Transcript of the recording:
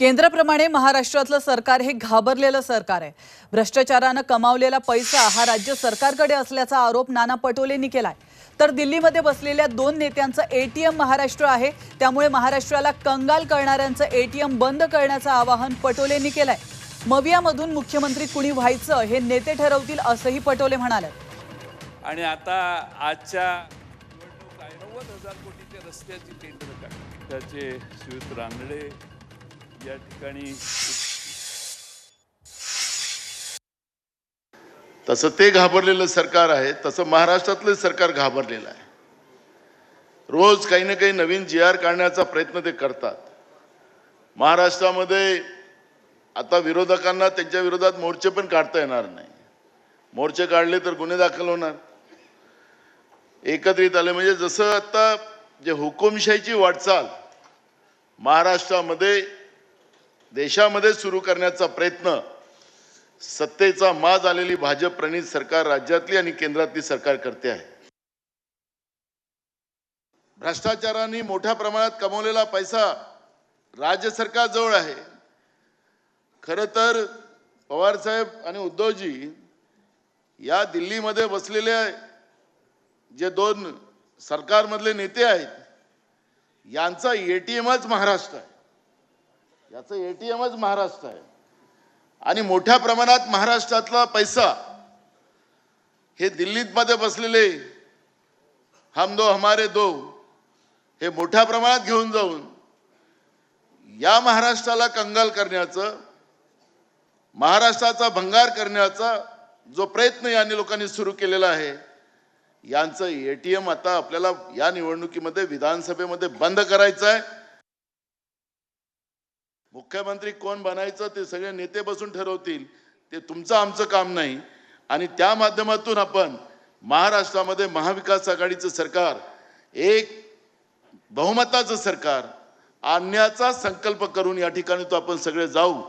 केंद्राप्रमाणे महाराष्ट्रातलं सरकार हे घाबरलेलं सरकार आहे। भ्रष्टाचाराने कमावलेला पैसा हा राज्य सरकारकडे असल्याचा आरोप नाना पटोलेंनी केलाय। तर दिल्लीमध्ये बसलेल्या दोन नेत्यांचं एटीएम महाराष्ट्र आहे, त्यामुळे महाराष्ट्राला कंगाल करणाऱ्यांचं एटीएम बंद करण्याचं आवाहन पटोलेंनी केलंय। मवियामधून मुख्यमंत्री कुणी व्हायचं हे नेते ठरवतील असंही पटोले म्हणाले। आणि आता आजच्या निवडणूक 90,000 कोटीच्या रस्त्याची टेंडर काढली, त्याचे श्रीयुत रानडे या ठिकाणी तसं ते घाबरलेलं सरकार आहे, तसं महाराष्ट्रातलं सरकार घाबरलेलं आहे। रोज काही ना काही नवीन जी.आर. काढण्याचा प्रयत्न ते करतात। महाराष्ट्रामध्ये आता विरोधकांना त्यांच्या विरोधात मोर्चे पण काढता येणार नाही। मोर्चे काढले तर गुन्हे दाखल होणार। एकत्रित आले म्हणजे जसं आता जे हुकुमशाहीची वाटचाल महाराष्ट्रामध्ये देशामध्ये सुरू करण्याचा प्रयत्न सत्तेचा माज आलेली भाजप प्रणित सरकार राज्यातली आणि केंद्रातली सरकार करते आहे। भ्रष्टाचाराने मोठ्या प्रमाणात कमवलेला पैसा राज्य सरकार जवळ आहे। खरं तर पवार साहेब आणि उद्धवजी या दिल्लीमध्ये बसलेले जे दोन सरकारमधले नेते आहेत, यांचा एटीएमच महाराष्ट्र आहे। याचं एटीएमच महाराष्ट्र आहे आणि मोठ्या प्रमाणात महाराष्ट्रातला पैसा हे दिल्लीत मध्ये बसलेले हम दो हमारे दो हे मोठ्या प्रमाणात घेऊन जाऊन या महाराष्ट्राला कंगाल करण्याचं, महाराष्ट्राचा भंगार करण्याचा जो प्रयत्न या लोकांनी सुरू केलेला आहे, यांचं एटीएम आता आपल्याला या निवडणुकीमध्ये विधानसभेमध्ये बंद करायचं आहे। मुख्यमंत्री कोण बनायचं ते सगळे नेते बसून ठरवतील, ते तुमचं आमचं काम नाही। आणि त्या माध्यमातून आपण महाराष्ट्रामध्ये महाविकास आघाडीचं सरकार, एक बहुमताचं सरकार आणण्याचा संकल्प करून या ठिकाणी तो आपण सगळे जाऊ।